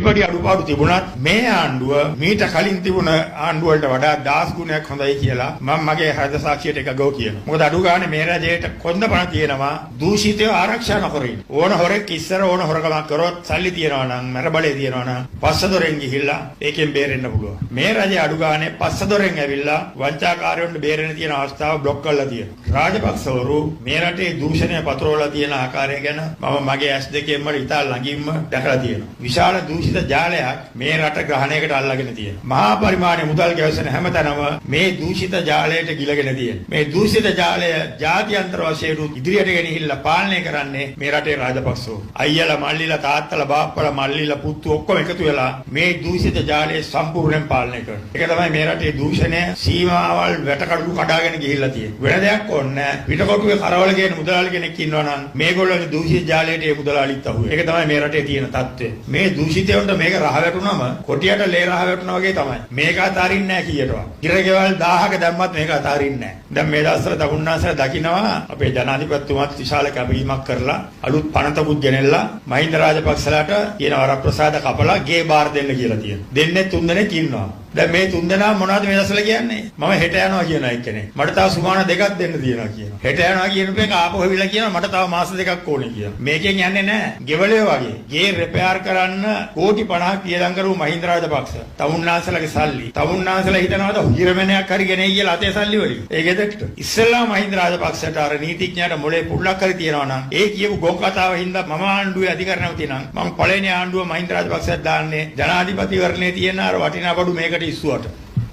ඉබඩි අඩුපාඩු තිබුණත් මේ ආණ්ඩුව මීට කලින් තිබුණ ආණ්ඩුව වලට වඩා 10 ගුණයක් හොඳයි කියලා මම මගේ හෘද සාක්ෂියට එකගෝ කියනවා. මොකද අඩු ගානේ මේ රජයට කොන්ද පණ තියෙනවා දූෂිතව ආරක්ෂා නොකරින්. ඕන හොරෙක් ඉස්සර ඕන හොරකමක් කරොත් සල්ලි තියනවා නම් මරබලේ තියනවා නම් පස්සදොරෙන් ගිහිල්ලා ඒකෙන් බේරෙන්න පුළුවන්. මේ රජය අඩු ගානේ පස්සදොරෙන් ඇවිල්ලා වංචාකාරයන්ට බේරෙන්න තියෙන අවස්ථාව બ્લોක් කරලා තියෙනවා. රාජපක්ෂවරු මේ රටේ දූෂණය පතරවලා තියෙන ආකාරය ගැන මම මගේ ඇස් දෙකෙන්ම ඉතා ළඟින්ම දැකලා තියෙනවා. විශාල ජාලයක් මේ රට ග්‍රහණයකට අල්ලගෙන තියෙනවා. මහා පරිමාණයේ මුදල් ගැවසෙන හැමතැනම මේ දූෂිත ජාලයට ගිලගෙන තියෙනවා. මේ දූෂිත ජාලය ජාත්‍යන්තර වශයෙන් ඉදිරියට ගෙනහිල්ලා පාලනය කරන්නේ මේ රටේ රාජපක්ෂෝ. අයියලා මල්ලිලා තාත්තලා බාප්පලා මල්ලිලා පුතු ඔක්කොම එකතු වෙලා මේ දූෂිත ජාලය සම්පූර්ණයෙන් පාලනය කරනවා. ඒක තමයි මේ රටේ දූෂණය සීමාවල් වැටකඩු කඩාගෙන ගිහිල්ලා තියෙන්නේ. වෙන දෙයක් ඕනේ නැහැ. පිටකොටුවේ කරවල කියන මුදලාලි කෙනෙක් ඉන්නවා නම් මේගොල්ලෝගේ දූෂිත ජාලයට ඒ මුදලාලිත් අහුවේ. ඒක තමයි මේ රටේ තියෙන තත්ත්වය. මේ දූෂිතය මේක රහ වැටුනම කොටියට ලේ රහ වැටුනා වගේ තමයි. මේක අතාරින්නේ නැහැ කීයටවත්. ඉරගෙවල් 1000ක දැම්මත් මේක අතාරින්නේ නැහැ. දැන් මේ දවස්වල තමුන්නාසල දකින්නවා අපේ ජනාධිපතිතුමාත් විශාල කැපවීමක් කරලා අලුත් පනතකුත් ගෙනෙල්ලා මහින්ද රාජපක්ෂලාට කියන වරප්‍රසාද කපලා ගේ බාර දෙන්න කියලා තියෙනවා. දෙන්නේ 3 දෙනෙක් ඉන්නවා. දැන් මේ 3 දෙනා මොනවද මේ දවස්වල කියන්නේ? මම හෙට යනවා කියන එක්කනේ. මට තව සුමාන 2ක් දෙන්න තියෙනවා කියනවා. හෙට යනවා කියන එක ආපහු වෙවිලා කියනවා මට තව මාස 2ක් ඕනේ කියලා. මේකෙන් යන්නේ නැහැ. ගෙවලේ වගේ. ගේ රිපෙයාර් කරන්න කෝටි 50ක් වියදම් කරු මහින්ද රාජපක්ෂ. තමුන්නාන්සලගේ සල්ලි. තමුන්නාන්සලා හිතනවාද හිරමනයක් හරි ගෙනේ කියලා අතේ සල්ලි වලින්. ඒ ගෙදරට. ඉස්සෙල්ලා මහින්ද රාජපක්ෂට අර නීතිඥයාට මොලේ පුල්ලක් හරි තියනවා නම් ඒ කියපු ගොන් කතාව හින්දා මම ආණ්ඩුවේ අධිකරණව තියෙනවා. මම පළවෙනි ආණ්ඩුව මහින්ද රාජපක්ෂට දාන්නේ ජනාධිපතිවරණේ තියෙන අර වටිනා බඩු මේකට ඉස්සුවට.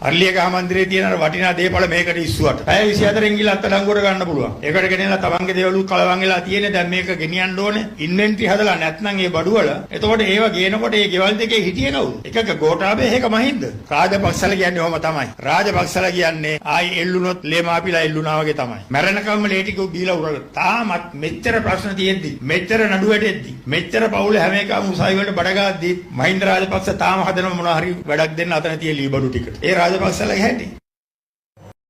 අර්ලියගහ මන්දිරේ තියෙන අර වටිනා දේපල මේකට ඉස්සුවට. පැය 24න් ගිහලා අත්අඩංගුවට ගන්න පුළුවන්. ඒකට ගෙනෙලා තමන්ගේ දේවලු කලවම් වෙලා තියෙන්නේ. දැන් මේක ගෙනියන්න ඕනේ. ඉන්වෙන්ටරි හදලා නැත්නම් ඒ බඩු වල. එතකොට ඒව ගේනකොට ඒ ගෙවල් දෙකේ හිටියේ කවුද? එකක ගෝඨාභය එක මහින්ද. රාජපක්ෂලා කියන්නේ ඔහම තමයි. රාජපක්ෂලා කියන්නේ ආයි එල්ලුනොත් ලේමාපිලා එල්ලුනා වගේ තමයි. මැරෙනකම්ම ලේ ටික බීලා උරලා. තාමත් මෙච්චර ප්‍රශ්න තියෙද්දි, මෙච්චර නඩු වැටෙද්දි, මෙච්චර පවුලේ හැම එකම උසාවි වලට බඩ ගාද්දි මහින්ද රාජපක්ෂ තාම හදනව මොනවා හරි වැඩක් දෙන්න අතන තියෙන ලී බඩු ටිකට. ඒ රාජපක්ෂලාගේ හැටි